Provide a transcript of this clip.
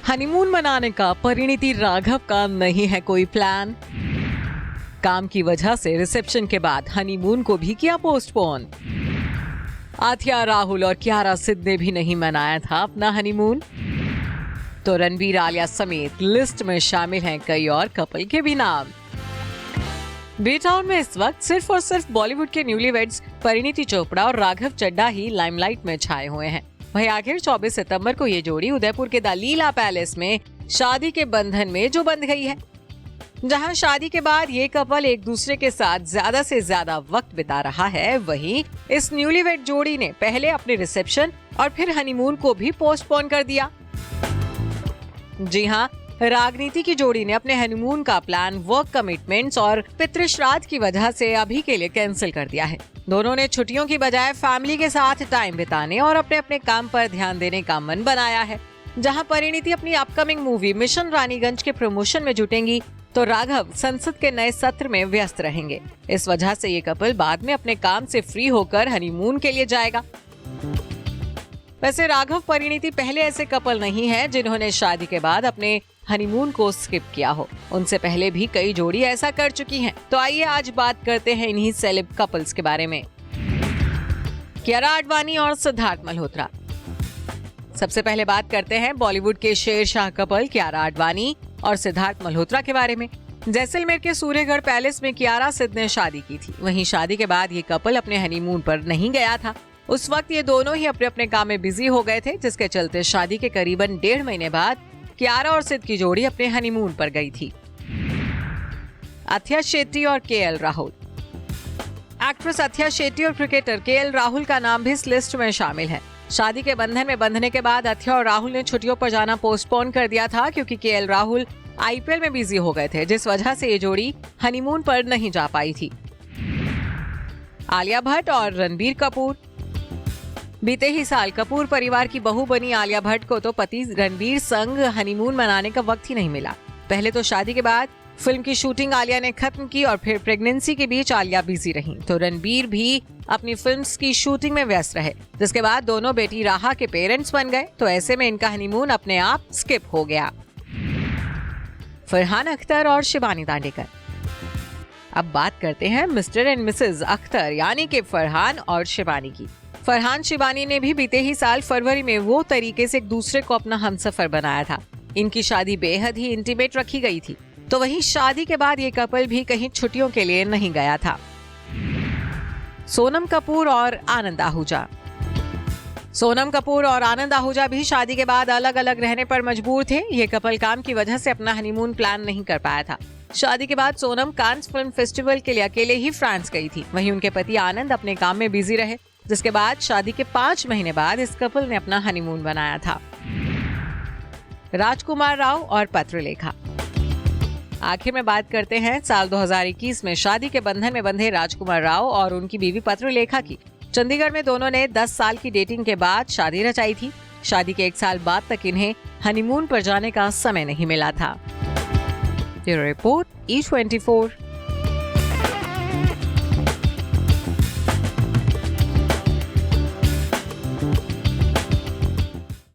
Honeymoon मनाने का परिणीति राघव का नहीं है कोई प्लान। काम की वजह से रिसेप्शन के बाद हनीमून को भी किया पोस्टपोन। आथिया राहुल और कियारा सिद्ध ने भी नहीं मनाया था अपना हनीमून। तो रणबीर आलिया समेत लिस्ट में शामिल हैं कई और कपल के भी नाम। बी-टाउन में इस वक्त सिर्फ और सिर्फ बॉलीवुड के न्यूलीवेड्स परिणीति चोपड़ा और राघव चड्ढा ही लाइमलाइट में छाए हुए हैं। वहीं आखिर 24 सितंबर को ये जोड़ी उदयपुर के द लीला पैलेस में शादी के बंधन में जो बंध गई है, जहां शादी के बाद ये कपल एक दूसरे के साथ ज्यादा से ज्यादा वक्त बिता रहा है। वहीं इस न्यूलीवेड जोड़ी ने पहले अपने रिसेप्शन और फिर हनीमून को भी पोस्टपोन कर दिया। जी हां, रागनीति की जोड़ी ने अपने हनीमून का प्लान वर्क कमिटमेंट्स और पितृश्राद्ध की वजह से अभी के लिए कैंसिल कर दिया है। दोनों ने छुट्टियों की बजाय फैमिली के साथ टाइम बिताने और अपने अपने काम पर ध्यान देने का मन बनाया है। जहां परिणीति अपनी अपकमिंग मूवी मिशन रानीगंज के प्रमोशन में जुटेंगी, तो राघव संसद के नए सत्र में व्यस्त रहेंगे। इस वजह से ये कपल बाद में अपने काम से फ्री होकर हनीमून के लिए जाएगा। वैसे राघव परिणीति पहले ऐसे कपल नहीं है जिन्होंने शादी के बाद अपने हनीमून को स्किप किया हो। उनसे पहले भी कई जोड़ी ऐसा कर चुकी हैं। तो आइए आज बात करते हैं इन्हीं सेलेब कपल्स के बारे में। कियारा आडवाणी और सिद्धार्थ मल्होत्रा। सबसे पहले बात करते हैं बॉलीवुड के शेरशाह कपल कियारा आडवाणी और सिद्धार्थ मल्होत्रा के बारे में। जैसलमेर के सूर्यगढ़ पैलेस में कियारा सिद्ध ने शादी की थी। वहीं शादी के बाद ये कपल अपने हनीमून पर नहीं गया था। उस वक्त ये दोनों ही अपने अपने काम में बिजी हो गए थे, जिसके चलते शादी के करीबन 1.5 महीने बाद कियारा और सिद्ध की जोड़ी अपने हनीमून पर गई थी। अथिया शेट्टी और केएल राहुल। एक्ट्रेस अथिया शेट्टी और क्रिकेटर केएल राहुल का नाम भी इस लिस्ट में शामिल है। शादी के बंधन में बंधने के बाद अथिया और राहुल ने छुट्टियों पर जाना पोस्टपोन कर दिया था, क्योंकि केएल राहुल आईपीएल में बिजी हो गए थे, जिस वजह से ये जोड़ी हनीमून पर नहीं जा पाई थी। आलिया भट्ट और रणबीर कपूर। बीते ही साल कपूर परिवार की बहू बनी आलिया भट्ट को तो पति रणबीर संग हनीमून मनाने का वक्त ही नहीं मिला। पहले तो शादी के बाद फिल्म की शूटिंग आलिया ने खत्म की और फिर प्रेगनेंसी के बीच आलिया बिजी रही, तो रणबीर भी अपनी फिल्म्स की शूटिंग में व्यस्त रहे, जिसके बाद दोनों बेटी राहा के पेरेंट्स बन गए। तो ऐसे में इनका हनीमून अपने आप स्किप हो गया। फरहान अख्तर और शिबानी दांडेकर। अब बात करते हैं मिस्टर एंड मिसेज अख्तर यानी कि फरहान और शिबानी की। फरहान शिबानी ने भी बीते ही साल फरवरी में वो तरीके से एक दूसरे को अपना हमसफर बनाया था। इनकी शादी बेहद ही इंटीमेट रखी गई थी। तो वहीं शादी के बाद ये कपल भी कहीं छुट्टियों के लिए नहीं गया था। सोनम कपूर और आनंद आहूजा। सोनम कपूर और आनंद आहूजा भी शादी के बाद अलग अलग रहने पर मजबूर थे। ये कपल काम की वजह से अपना हनीमून प्लान नहीं कर पाया था। शादी के बाद सोनम कांस फिल्म फेस्टिवल के लिए अकेले ही फ्रांस गई थी। वहीं उनके पति आनंद अपने काम में बिजी रहे, जिसके बाद शादी के 5 महीने बाद इस कपल ने अपना हनीमून बनाया था। राजकुमार राव और पत्रलेखा। आखिर में बात करते हैं साल 2021 में शादी के बंधन में बंधे राजकुमार राव और उनकी बीवी पत्रलेखा की। चंडीगढ़ में दोनों ने 10 साल की डेटिंग के बाद शादी रचाई थी। शादी के 1 साल बाद तक इन्हें हनीमून पर जाने का समय नहीं मिला था। Bureau report E24।